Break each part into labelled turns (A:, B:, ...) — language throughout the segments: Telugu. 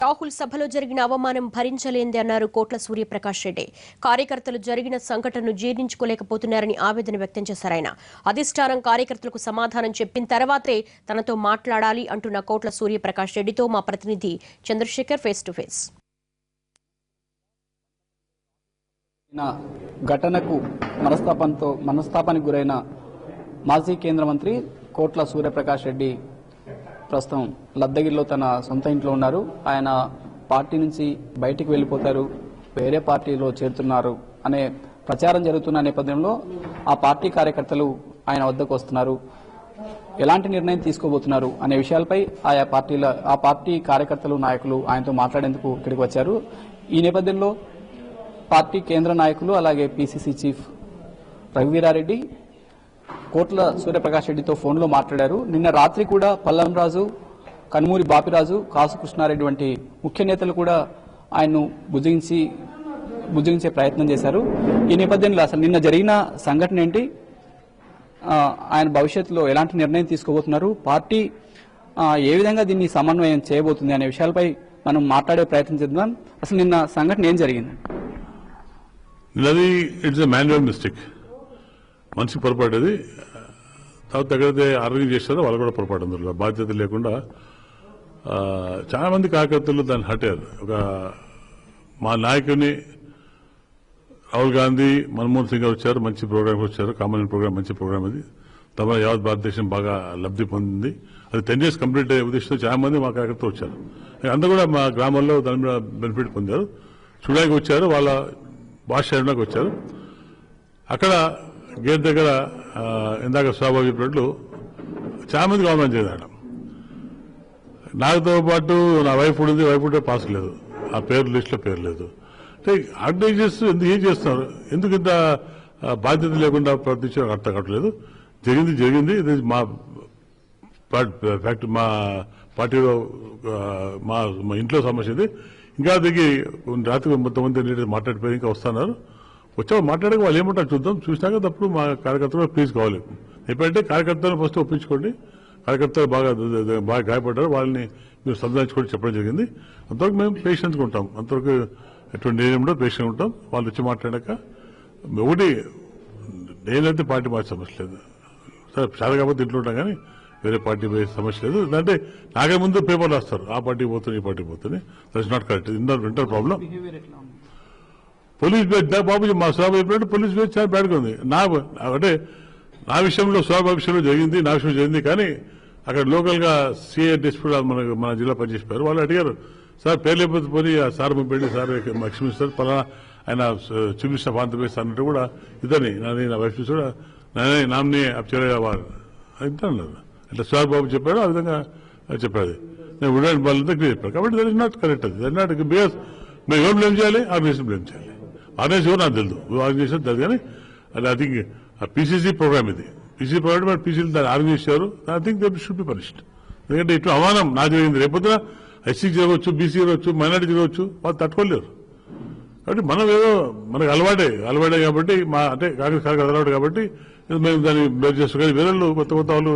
A: రాహుల్ సభలో జరిగిన అవమానం భరించలేంది అన్నారు కోట్ల సూర్యప్రకాష్ రెడ్డి. కార్యకర్తలు జరిగిన సంఘటనను జీర్ణించుకోలేకపోతున్నారని ఆవేదన వ్యక్తం చేశారు ఆయన. అధిష్టానం కార్యకర్తలకు సమాధానం చెప్పిన తర్వాతే తనతో మాట్లాడాలి అంటున్న కోట్ల సూర్యప్రకాష్ రెడ్డితో మా ప్రతినిధి చంద్రశేఖర్ ఫేస్ టు ఫేస్.
B: ఘటనకు మనస్తాపానికి గురైన మాజీ కేంద్ర మంత్రి కోట్ల సూర్యప్రకాష్ రెడ్డి ప్రస్తుతం లద్దగిరిలో తన సొంత ఇంట్లో ఉన్నారు. ఆయన పార్టీ నుంచి బయటికి వెళ్లిపోతారు, వేరే పార్టీలో చేరుతున్నారు అనే ప్రచారం జరుగుతున్న నేపథ్యంలో ఆ పార్టీ కార్యకర్తలు ఆయన వద్దకు వస్తున్నారు. ఎలాంటి నిర్ణయం తీసుకోబోతున్నారు అనే విషయాలపై ఆ పార్టీ కార్యకర్తలు నాయకులు ఆయనతో మాట్లాడేందుకు ఇక్కడికి వచ్చారు. ఈ నేపథ్యంలో పార్టీ కేంద్ర నాయకులు అలాగే పీసీసీ చీఫ్ రఘువీరారెడ్డి కోట్ల సూర్యప్రకాష్ రెడ్డితో ఫోన్లో మాట్లాడారు. నిన్న రాత్రి కూడా పల్లం రాజు, కనుమూరి బాపిరాజు, కాసు కృష్ణారెడ్డి వంటి ముఖ్య నేతలు కూడా ఆయన్ను బుజ్జగించే ప్రయత్నం చేశారు. ఈ నేపథ్యంలో అసలు నిన్న జరిగిన సంఘటన ఏంటి, ఆయన భవిష్యత్తులో ఎలాంటి నిర్ణయం తీసుకోబోతున్నారు, పార్టీ ఏ విధంగా దీన్ని సమన్వయం చేయబోతుంది అనే విషయాలపై మనం మాట్లాడే ప్రయత్నం చేద్దాం. అసలు నిన్న సంఘటన ఏం జరిగింది?
C: ఇట్స్ ఎ మాన్యువల్ మిస్టేక్, మనిషి పొరపాటు. అది తర్వాత ఎక్కడైతే ఆర్గనైజ్ చేస్తారో వాళ్ళు కూడా పొరపాటు, అందులో బాధ్యత లేకుండా చాలా మంది కార్యకర్తలు దాన్ని హట్టారు. మా నాయకుని రాహుల్ గాంధీ, మన్మోహన్ సింగ్ గారు వచ్చారు, మంచి ప్రోగ్రామ్ వచ్చారు, కామన్ ప్రోగ్రామ్, మంచి ప్రోగ్రామ్. అది తమ యావత్ భారతదేశం బాగా లబ్ధి పొందింది. అది 10 years కంప్లీట్ అయ్యే ఉద్దేశంతో చాలా మంది మా కార్యకర్తలు వచ్చారు. అందరూ కూడా మా గ్రామాల్లో దాని మీద బెనిఫిట్ పొందారు. చూడడానికి వచ్చారు, వాళ్ళ భాష చేయడానికి వచ్చారు. అక్కడ గేట్ దగ్గర ఇందాక స్వాభావిక చెప్పినట్లు చాలా మందికి అవమానం చేయడం. నాతో పాటు నా వైఫ్ ఉంది, వైఫ్ ఉంటే పాస్ లేదు, ఆ పేరు లిస్టులో పేరు లేదు. అంటే ఆర్గనైజర్స్ ఏం చేస్తున్నారు, ఎందుకు ఇంత బాధ్యత లేకుండా ప్రవర్తించారు అర్థం కావట్లేదు. జరిగింది ఇది మా ఫ్యాక్టరీ, మా పార్టీలో మా ఇంట్లో సమస్య. ఇది ఇంకా దిగి రాత్రి కొంతమంది మాట్లాడిపోయి ఇంకా వస్తున్నారు. వచ్చాక మాట్లాడక వాళ్ళు ఏమంటారు చూద్దాం, చూసినాక తప్పుడు మా కార్యకర్తలు ప్లీజ్ కావాలి. ఎప్పుడంటే కార్యకర్తలను ఫస్ట్ ఒప్పించుకోండి, కార్యకర్తలు బాగా గాయపడ్డారు, వాళ్ళని మీరు సంధానించుకొని చెప్పడం జరిగింది. అంతవరకు మేము పేషెన్స్గా ఉంటాం, అంతవరకు ఎటువంటి ఏముండో పేషెంట్ ఉంటాం. వాళ్ళు వచ్చి మాట్లాడాక ఒకటి నేనైతే పార్టీ మార్చే సమస్య లేదు, సరే చాలా కాకపోతే ఇంట్లో ఉంటాం, కానీ వేరే పార్టీ పోయే సమస్య లేదు. అంటే నాకే ముందు పేపర్లు రాస్తారు, ఆ పార్టీ పోతుంది, ఈ పార్టీ పోతుంది. That's not correct. Inter problem. Police base Babu మా స్వాభ చెప్పినట్టు పోలీస్ బేస్ చాలా బ్యాడ్గా ఉంది. అంటే నా విషయంలో స్వాభ విషయంలో జరిగింది, నా విషయంలో జరిగింది. కానీ అక్కడ లోకల్ గా సిఐ డిస్ప్యూట్ మన జిల్లా పనిచేసిపోయారు. వాళ్ళు అడిగారు, సార్ పేరు లేకపోతే పోయి సార్ పంపండి, సార్ క్షమిస్తారు, పలానా ఆయన చూపించిన ఆంధ్రప్రదేశ్ అన్నట్టు కూడా ఇదని నా వైఫ్ చూసి కూడా నామ్ని అప్చరవారు అన్నారు. అంటే స్వాభ బాబు చెప్పాడు, ఆ విధంగా చెప్పాడు. నేను ఉడాన్ బాలంతా క్లియర్ చెప్పాను. కాబట్టి దట్ ఇస్ నాట్ కరెక్ట్. అది దట్ నాట్ బికాస్ మేము ఏం బ్లేమ్ చేయాలి, ఆర్గనైజేషన్ బ్లేమ్ చేయాలి. ఆర్గనైజేషన్ నాకు తెలుసు, ఆర్గనైజేషన్ తెలుసు. కానీ అది ఐ థింక్ పీసీసీ ప్రోగ్రామ్, ఇది పీసీ ప్రోగ్రామ్, పీసీలు దాన్ని ఆర్గనైజ్ చేశారు. I think they should be punished. ఎందుకంటే ఇట్లా అవమానం నా జరిగింది, రేపొద్దున ఎస్సీ జరగవచ్చు, బీసీ జరగవచ్చు, మైనార్టీ జరగవచ్చు, వాళ్ళు తట్టుకోలేరు. కాబట్టి మనం ఏదో మనకు అలవాటే కాబట్టి అంటే కాంగ్రెస్ కార్యకర్త అలవాటు కాబట్టి మేము దాన్ని బ్లేమ్ చేస్తాం. కానీ వేరే కొత్త వాళ్ళు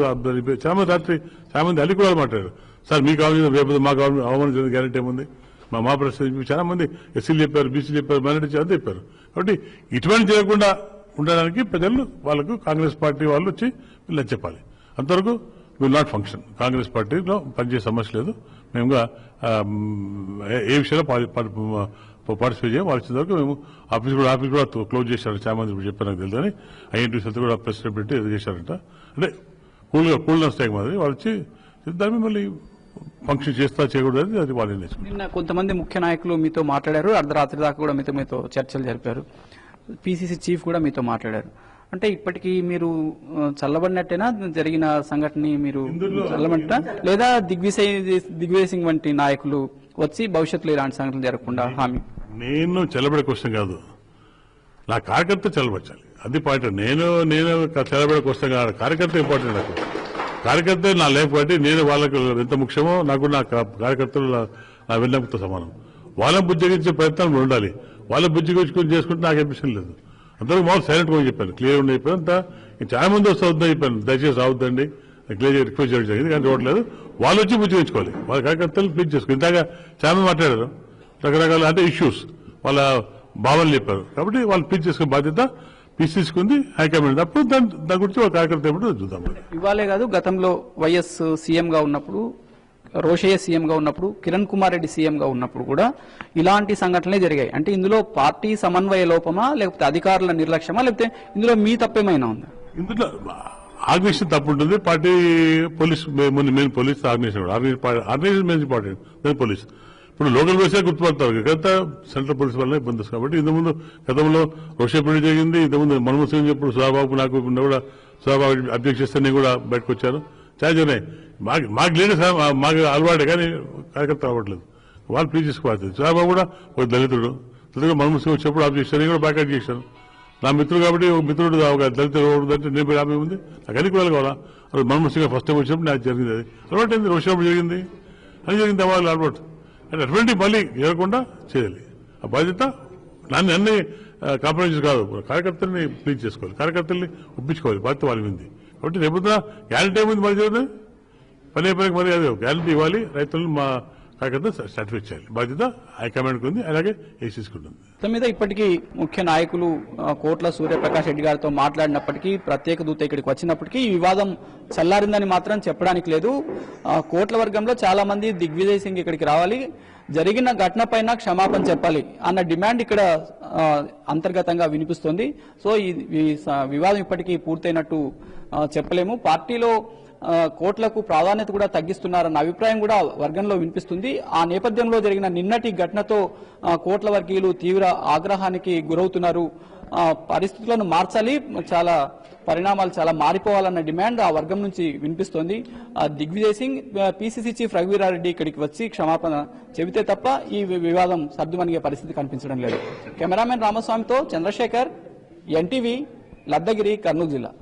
C: చాలా మంది రాత్రి చాలా మంది అల్లి కూడా మాట్లాడారు, సార్ మీకు కావాలి రేపు మాకు కావాలి, అవమానం జరిగిన గ్యారెంటీ ఏముంది, మా ప్రశ్న చాలా మంది ఎస్సీలు చెప్పారు, బీసీలు చెప్పారు, మైనార్టీ అంతా చెప్పారు. కాబట్టి ఇటువంటి చేయకుండా ఉండడానికి ప్రజలు వాళ్ళకు కాంగ్రెస్ పార్టీ వాళ్ళు వచ్చి వీళ్ళని చెప్పాలి. అంతవరకు విల్ నాట్ ఫంక్షన్. కాంగ్రెస్ పార్టీలో పనిచేసే సమస్య లేదు. మేముగా ఏ విషయంలో పార్టిసిపేట్ చేయం. వాళ్ళు వచ్చిన వరకు మేము ఆఫీస్ కూడా క్లోజ్ చేశారు. చాలా మంది ఇప్పుడు చెప్పారు, నాకు తెలుసు. అని ఐఎన్టీసీ అంతా కూడా ప్రెస్ పెట్టి ఇది చేశారంట. అంటే కూల్నెస్ టైం మాదిరి వాళ్ళు వచ్చి దాన్ని మళ్ళీ ఫంక్షన్ చేస్తా చేయకూడదు, అది వాళ్ళు నేర్చుకున్నారు.
B: నిన్న కొంతమంది ముఖ్య నాయకులు మీతో మాట్లాడారు, అర్ధరాత్రి దాకా కూడా మీతో చర్చలు జరిపారు. పీసీసీ చీఫ్ కూడా మీతో మాట్లాడారు. అంటే ఇప్పటికీ మీరు చల్లబడినట్టేనా జరిగిన సంఘటన? మీరు చల్లబడ్డా లేదా దిగ్విజయ్ సింగ్ వంటి నాయకులు వచ్చి భవిష్యత్తులో ఇలాంటి సంఘటనలు జరగకుండా హామీ?
C: నేను చల్లబడే క్వశ్చన్ కాదు, నా కార్యకర్త చల్లబచ్చాలి, అది పాయింట్. నేను చల్లబడే క్వశ్చన్ కాదు, కార్యకర్త ఇంపార్టెంట్. నాకు కార్యకర్త నా లైఫ్ కాబట్టి నేను వాళ్ళకు ఎంత ముఖ్యమో నాకు నా కార్యకర్తలు నా విన్నపంతో సమానం. వాళ్ళని బుజ్జగించే ప్రయత్నం ఉండాలి. వాళ్ళ బుజ్జిగొచ్చుకొని చేసుకుంటే నాకు అనిపిస్తుంది లేదు. అందరూ మామూలు సైలెంట్ గా చెప్పాను, క్లియర్ ఉండి చెప్పాను. అంతా చాలా మంది వస్తుందని చెప్పాను, దయచేసి రావద్దండి, క్లియర్ రిక్వెస్ట్ చేయడం జరిగింది. కానీ చూడలేదు. వాళ్ళు వచ్చి పుచ్చుకోవాలి, వాళ్ళ కార్యకర్తలు ప్లీజ్ చేసుకోవాలి. ఇంతగా చాలా మాట్లాడారు, రకరకాల అంటే ఇష్యూస్ వాళ్ళ భావనలు చెప్పారు. కాబట్టి వాళ్ళు ప్లీజ్ చేసుకునే బాధ్యత తీసుకుంది హైకమాండ్. అప్పుడు దాని గురించి ఒక కార్యకర్త ఏమిటో చూద్దాం.
B: ఇవాళే కాదు, గతంలో వైఎస్ సీఎంగా ఉన్నప్పుడు, రోషయ్య సీఎంగా ఉన్నప్పుడు, కిరణ్ కుమార్ రెడ్డి సీఎంగా ఉన్నప్పుడు కూడా ఇలాంటి సంఘటనలే జరిగాయి. అంటే ఇందులో పార్టీ సమన్వయ లోపమా, లేకపోతే అధికారుల నిర్లక్ష్యమా, లేకపోతే ఇందులో మీ తప్పేమైనా ఉందా?
C: ఇందులో ఆర్గనైజేషన్ తప్పు ఉంటుంది. Party police main police organization organization main important, దాని పోలీస్. ఇప్పుడు లోకల్ పోలీసే గుర్తుపడతారు, గత సెంట్రల్ పోలీస్ వల్ల ఇబ్బంది వస్తుంది. కాబట్టి ఇంతకుముందు గతంలో రోషేపల్లి జరిగింది, ఇంతకుముందు మన్మోహన్ సింగ్ చెప్పుడు సుధాబాబు నాకు కూడా సుధాబాబు అబ్జెక్ట్ చేస్తే నేను కూడా బయటకు వచ్చాను. చాలా జరిగినాయి. మాకు లేడీస్ మాకు అలవాటే, కానీ కార్యకర్త అవ్వట్లేదు. వాళ్ళు ప్లీజ్ చేసుకోవాలి. సుధాబాబు కూడా ఒక దళితుడు మన్మోహన్ సింగ్ వచ్చినప్పుడు ఆబ్జెక్ట్ చేశాను, నేను కూడా బ్యాకప్ చేశాను. నా మిత్రుడు కాబట్టి ఒక మిత్రుడు ఒక దళితుడు అంటే నేను పోయి ఆమె ఉంది, నాకు అన్ని కూడా కావాలా. అది మన్మోహన్ సింగ్ ఫస్ట్ టైం వచ్చినప్పుడు నాకు జరిగింది, అది అలవాటు అయింది. రోషేపల్లి జరిగింది, అది జరిగింది, వాళ్ళు అలవాటు. అంటే అటువంటి మళ్ళీ జరగకుండా చేయాలి. ఆ బాధ్యత నన్ను అన్ని కాంప్రమైజ్ కాదు, కార్యకర్తల్ని ప్లీజ్ చేసుకోవాలి, కార్యకర్తల్ని ఒప్పించుకోవాలి, బాధ్యత వాళ్ళ ఉంది. కాబట్టి రేపొద్దున గ్యారంటీ ఏముంది మరి జరుగుతుంది, పనికి మరి అదే గ్యారంటీ ఇవ్వాలి, రైతులను మా కార్యకర్త సర్టిఫై చేయాలి, బాధ్యత హైకమాండ్కి ఉంది, అలాగే ఏసీస్కుంటుంది.
B: మొత్తం మీద ఇప్పటికీ ముఖ్య నాయకులు కోట్ల సూర్యప్రకాష్ రెడ్డి గారితో మాట్లాడినప్పటికీ, ప్రత్యేక దూత ఇక్కడికి వచ్చినప్పటికీ ఈ వివాదం చల్లారిందని మాత్రం చెప్పడానికి లేదు. కోట్ల వర్గంలో చాలా మంది దిగ్విజయ్ సింగ్ ఇక్కడికి రావాలి, జరిగిన ఘటన పైన క్షమాపణ చెప్పాలి అన్న డిమాండ్ ఇక్కడ అంతర్గతంగా వినిపిస్తోంది. సో ఈ వివాదం ఇప్పటికీ పూర్తయినట్టు చెప్పలేము. పార్టీలో కోట్లకు ప్రాధాన్యత కూడా తగ్గిస్తున్నారన్న అభిప్రాయం కూడా వర్గంలో వినిపిస్తుంది. ఆ నేపథ్యంలో జరిగిన నిన్నటి ఘటనతో కోట్ల వర్గీయులు తీవ్ర ఆగ్రహానికి గురవుతున్నారు. పరిస్థితులను మార్చాలి, చాలా పరిణామాలు చాలా మారిపోవాలన్న డిమాండ్ ఆ వర్గం నుంచి వినిపిస్తోంది. దిగ్విజయ్ సింగ్, పీసీసీ చీఫ్ రఘువీరారెడ్డి ఇక్కడికి వచ్చి క్షమాపణ చెబితే తప్ప ఈ వివాదం సర్దుమణిగే పరిస్థితి కనిపించడం లేదు. కెమెరామెన్ రామస్వామితో చంద్రశేఖర్, ఎన్టీవీ, లద్దగిరి, కర్నూలు జిల్లా.